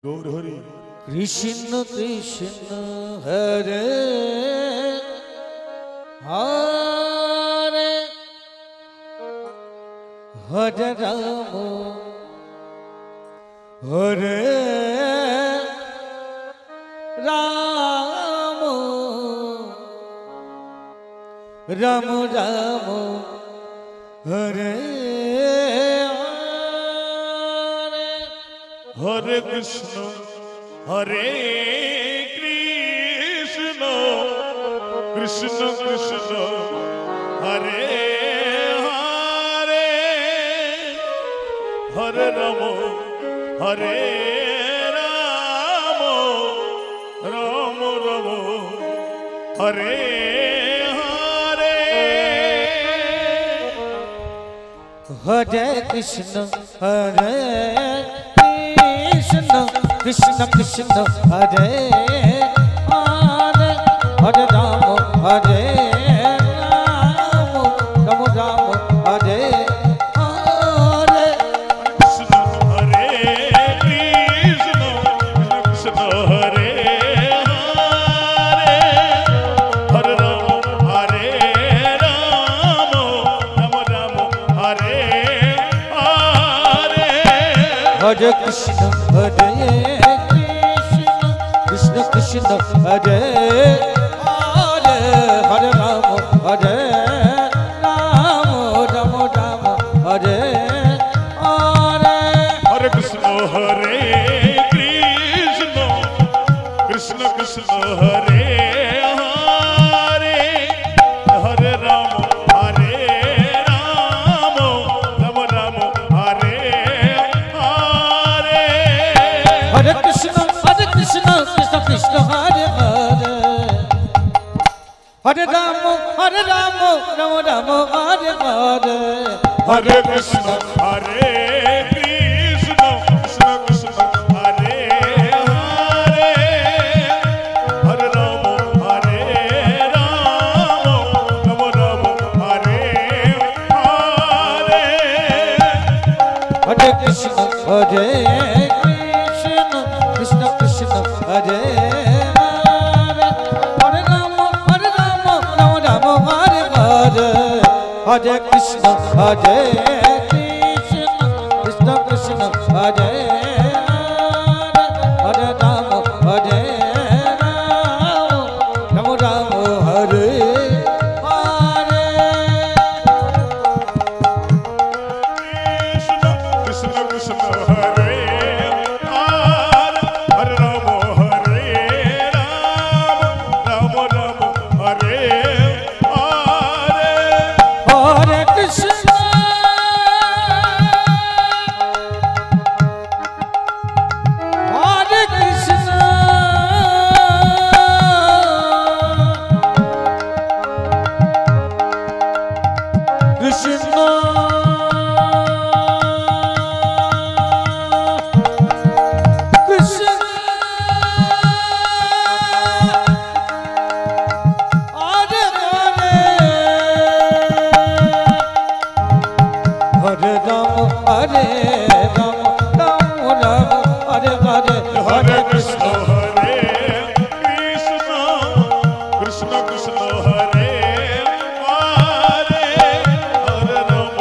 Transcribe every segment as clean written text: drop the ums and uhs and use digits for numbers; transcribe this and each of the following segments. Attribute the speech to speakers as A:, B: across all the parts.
A: गौर हरि
B: कृष्ण कृष्ण हरे हरे हरे राम हरे राम राम राम हरे
A: हरे कृष्ण हरे कृष्ण कृष्ण कृष्ण हरे हरे हरे राम हरे राम राम राम हरे
B: हरे कृष्ण हरे कृष्ण कृष्ण कृष्ण हरे हरे हरे राम हरे राम राम राम हरे हरे
A: कृष्ण हरे कृष्ण कृष्ण हरे हरे हरे राम हरे राम राम राम हरे हरे
B: हरे कृष्ण हरे कृष्ण कृष्ण हरे हरे हरे राम हरे राम राम राम हरे हरे
A: हरे कृष्ण हरे कृष्ण कृष्ण कृष्ण हरे हरे हरे राम हरे राम राम राम हरे हरे
B: हरे कृष्ण कृष्ण कृष्ण हरे हरे हरे राम राम राम हरे हरे
A: हरे कृष्ण हरे कृष्ण कृष्ण कृष्ण हरे हरे हरे राम राम राम हरे हरे
B: हरे कृष्ण कृष्ण कृष्ण हरे हरे हरे राम राम हरे हरे हरे कृष्ण कृष्ण कृष्ण हरे हरे हरे राम राम राम हरे हरे
A: कृष्ण कृष्ण हरे हरे राम राम राम हरे हरे
B: हरे कृष्ण हरे कृष्ण कृष्ण कृष्ण हरे हरे राम राम हरे हरे
A: हरे कृष्ण हरे कृष्ण कृष्ण कृष्ण हरे हरे हरे राम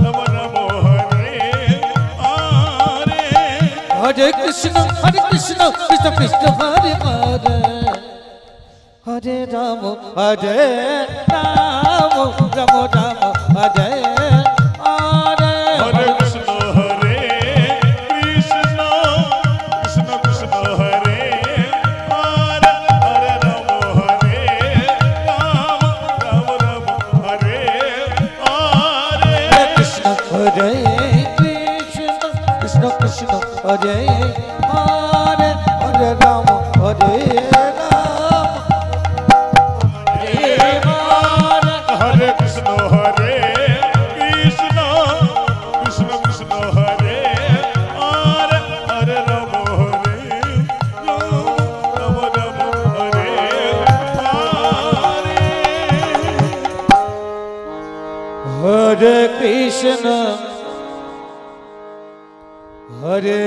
A: राम राम हरे हरे
B: हरे कृष्ण कृष्ण कृष्ण हरे हरे हरे राम राम राम हरे हरे
A: हरे कृष्ण हरे कृष्ण कृष्ण कृष्ण हरे हरे हरे राम राम हरे हरे
B: हरे कृष्ण कृष्ण कृष्ण हरे हरे हरे राम हरे
A: हरे कृष्ण हरे कृष्ण कृष्ण कृष्ण हरे हरे हरे राम राम हरे हरे
B: हरे कृष्ण हरे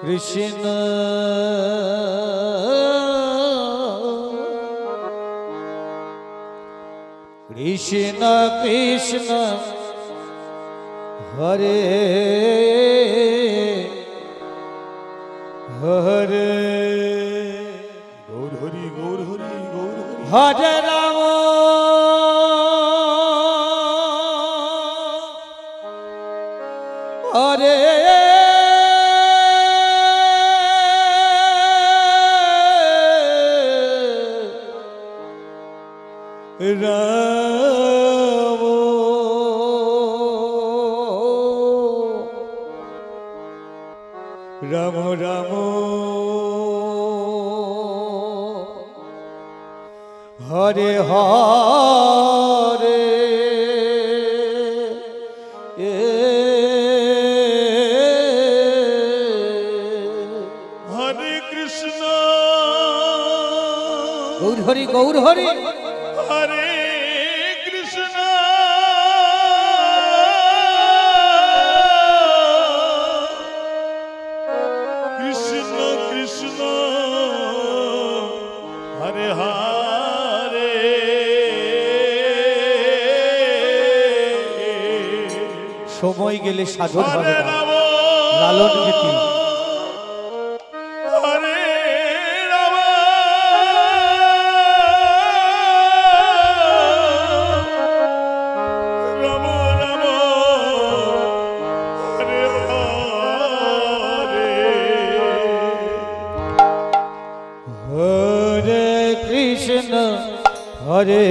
B: कृष्ण कृष्ण कृष्ण हरे हरे
A: गौर हरि गौर हरि गौर हरि
B: हरे राम हरे राम राम राम हरे हरे
A: हरे कृष्ण
B: गौर हरि गौर हरि
A: हरे कृष्ण कृष्ण कृष्ण हरे हरे
B: সময় গেলে সাধন হবে
A: हरे
B: না
A: राम
B: লালন গীতি
A: हरे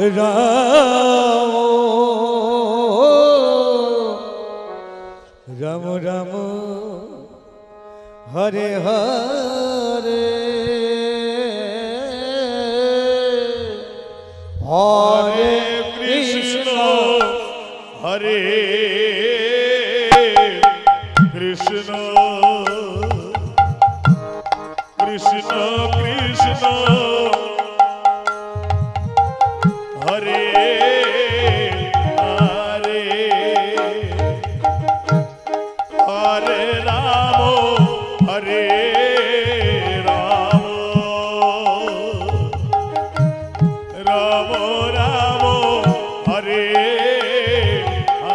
A: राम राम राम हरे हरे
B: हरे कृष्ण हरे कृष्ण कृष्ण कृष्ण हरे हरे हरे राम हरे राम राम राम हरे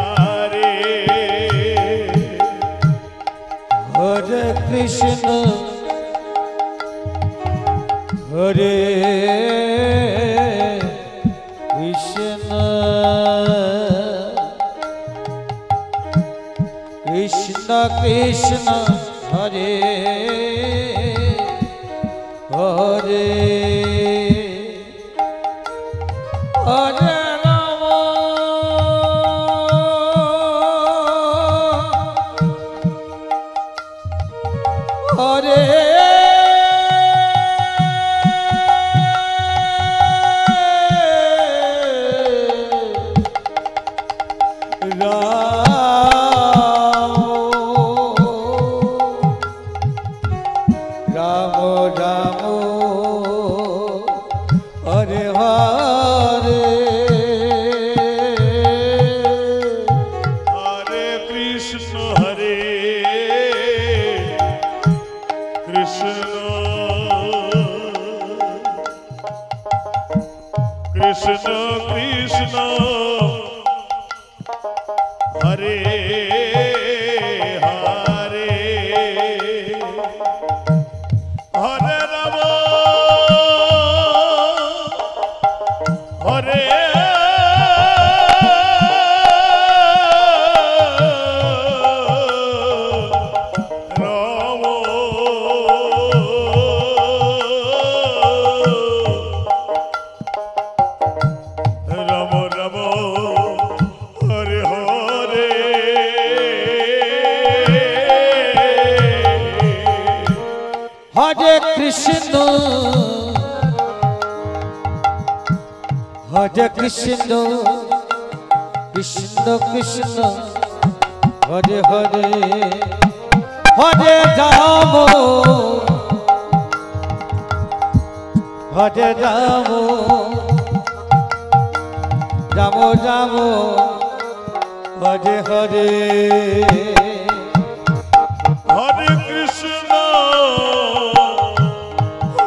B: हरे हरे
A: कृष्ण हरे कृष्ण कृष्ण कृष्ण हरे हरे हरे राम हरे राम राम राम हरे हरे
B: हरे कृष्ण हरे कृष्ण कृष्ण कृष्ण हरे हरे हरे राम हरे राम राम हरे हरे
A: हरे कृष्ण हरे कृष्ण कृष्ण कृष्ण हरे हरे हरे राम हरे राम
B: হরে কৃষ্ণ হরে কৃষ্ণ কৃষ্ণ কৃষ্ণ হরে হরে হরে রাম হরে রাম রাম রাম হরে হরে
A: হরে কৃষ্ণ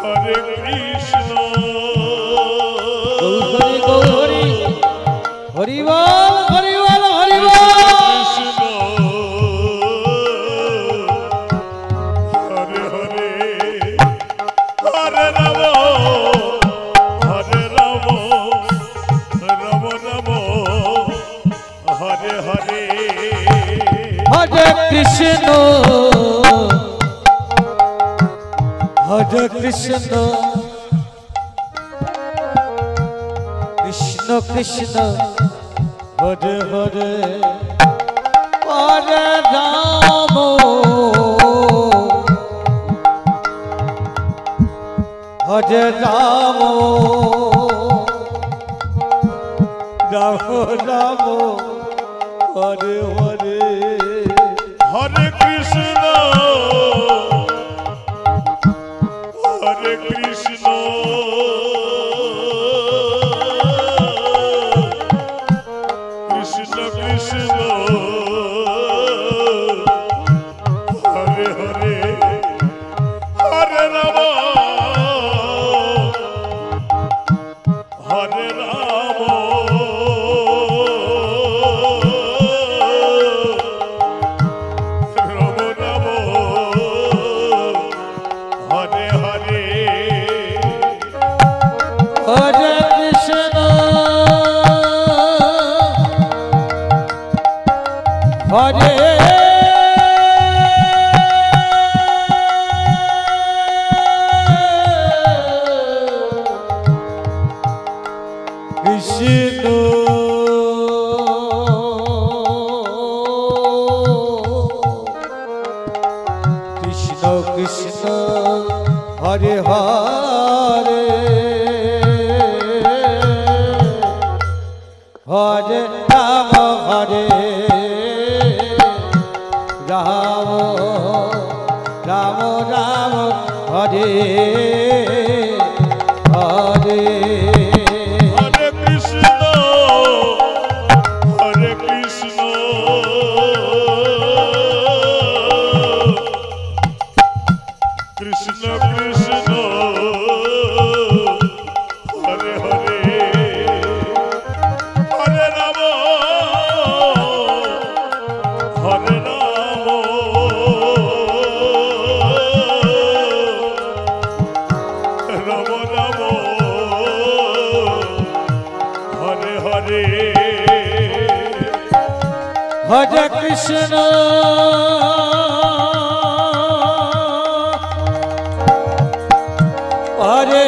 A: হরে কৃষ্ণ
B: গৌরী গৌরী হরিবল হরিবল হরিবল
A: কৃষ্ণ হরে হরে হরে রাম হরে রাম রাম রাম হরে হরে
B: হরে কৃষ্ণ হরে কৃষ্ণ কৃষ্ণ কৃষ্ণ হরে হরে হরে রাম হরে রাম রাম রাম হরে হরে
A: হরে কৃষ্ণ হরে কৃষ্ণ কৃষ্ণ কৃষ্ণ হরে হরে হরে রাম হরে রাম রাম রাম হরে হরে
B: হরে কৃষ্ণ হরে কৃষ্ণ কৃষ্ণ কৃষ্ণ হরে হরে হরে রাম হরে রাম রাম রাম হরে হরে
A: হরে কৃষ্ণ হরে কৃষ্ণ কৃষ্ণ কৃষ্ণ হরে হরে হরে রাম হরে রাম রাম রাম হরে হরে
B: হরে কৃষ্ণ হরে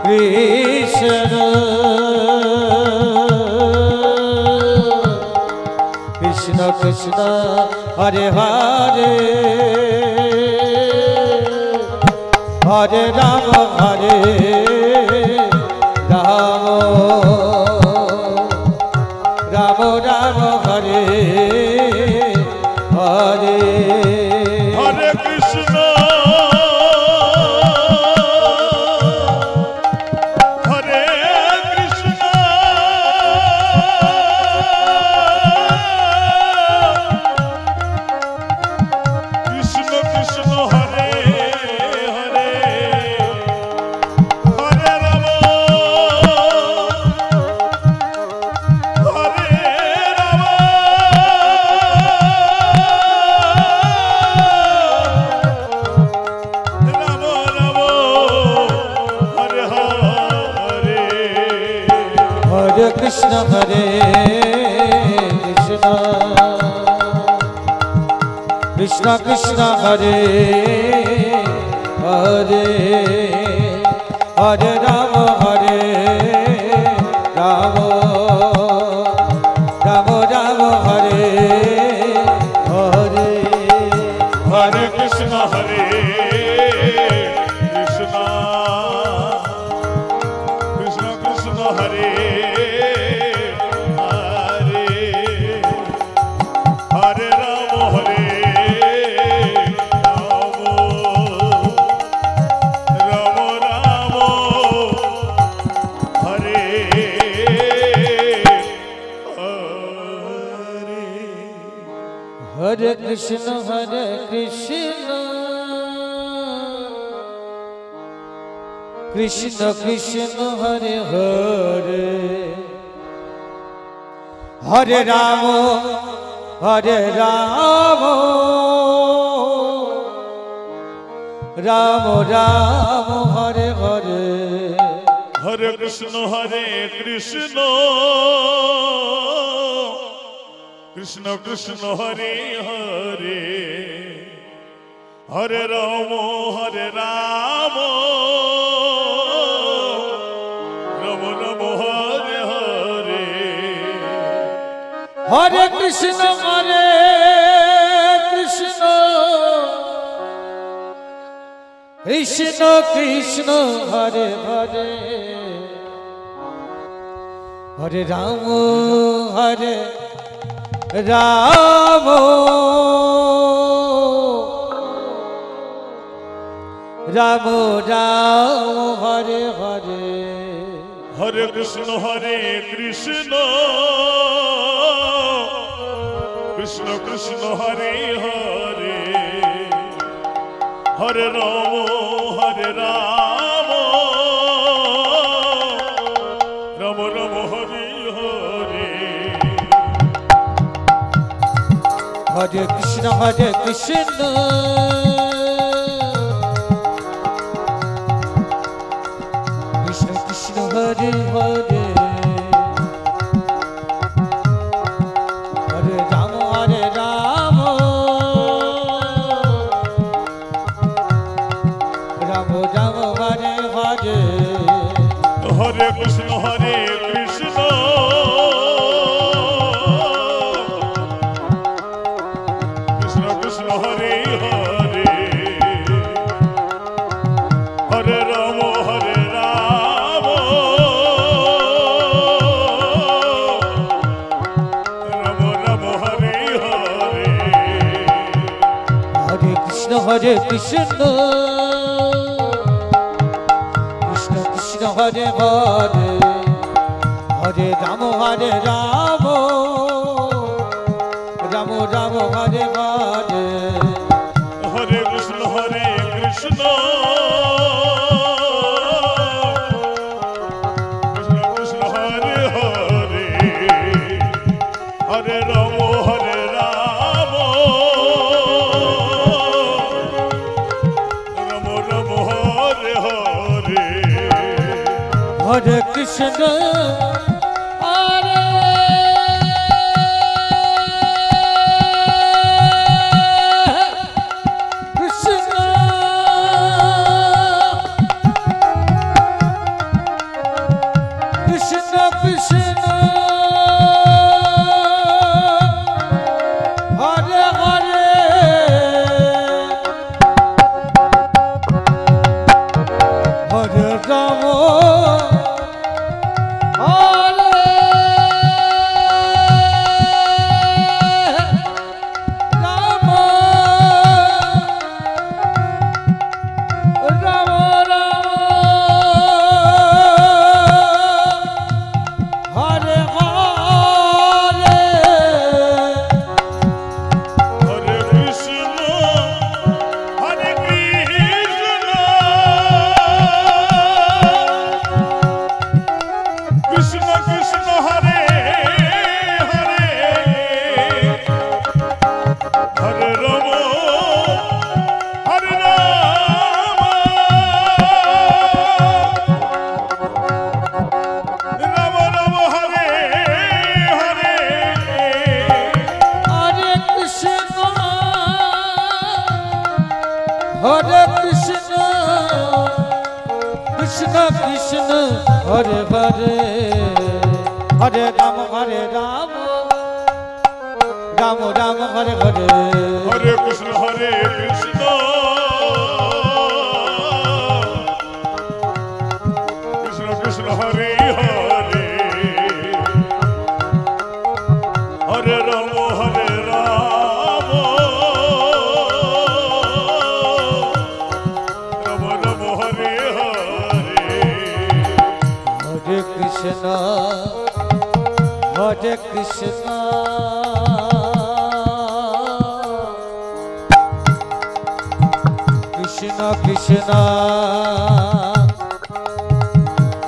B: কৃষ্ণ কৃষ্ণ কৃষ্ণ হরে হরে হরে রাম হরে রাম রাম রাম হরে হরে
A: হরে কৃষ্ণ হরে কৃষ্ণ কৃষ্ণ কৃষ্ণ হরে হরে হরে রাম হরে রাম রাম রাম হরে হরে
B: হরে কৃষ্ণ হরে Krishna Krishna Krishna Hare Hare Hare Ram Ram Hare Krishna Krishna Krishna Hare Hare Hare Rama Rama Rama Hare Hare
A: Hare Krishna Krishna Krishna Hare Hare Hare Rama Rama Rama Hare Hare
B: Hare Krishna Krishna Krishna Hare Hare Hare Rama Rama Hare Hare
A: Hare Krishna Krishna Krishna Hare Hare Hare Rama Rama Rama Hare Hare
B: Hare Krishna Krishna Krishna Hare Hare Hare Rama Rama Rama Hare Hare
A: Hare Krishna Krishna Krishna Hare Hare Hare Rama Rama Rama Hare Hare
B: Hare Krishna Krishna Krishna Hare Hare Hare Rama Rama Rama Hare Hare
A: Hare Krishna Krishna Krishna Hare Hare Hare Rama Rama Rama Hare Hare
B: Hare Krishna Krishna Krishna Hare Hare Hare Rama Hare Krishna Krishna Krishna Hare Hare Hare Rama Rama Rama Hare Hare
A: Hare Krishna Krishna Krishna Hare Hare Hare Rama Rama Rama Hare Hare
B: Hare Krishna Hare Krishna Krishna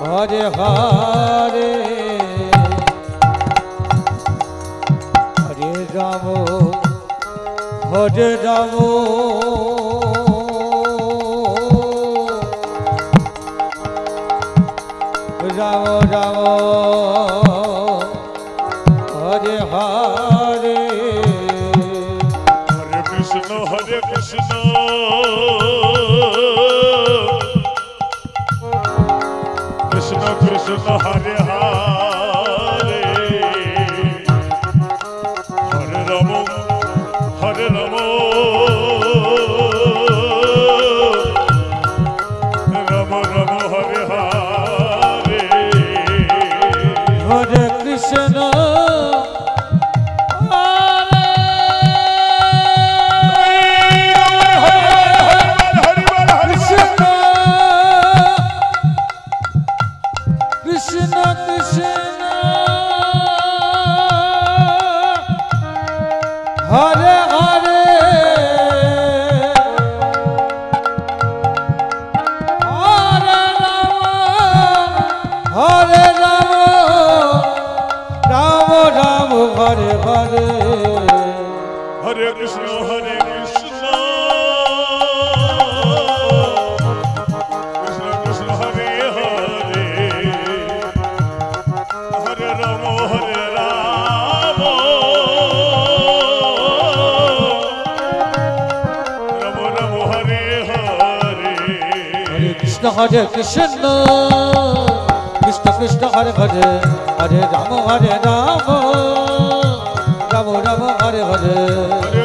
B: Hare Hare Hare Ram Ram Ram Hare Hare
A: Hare Krishna Krishna Krishna Hare Hare Hare Ram Ram Ram Hare Hare
B: Hare Krishna Krishna Krishna Hare Hare Hare Ram Ram Ram Hare Hare
A: Hare Krishna Krishna Krishna Hare Hare Hare Ram Ram Ram Hare Hare
B: Hare Krishna Krishna Krishna Hare Hare Hare Ram Ram Ram Hare Hare
A: Hare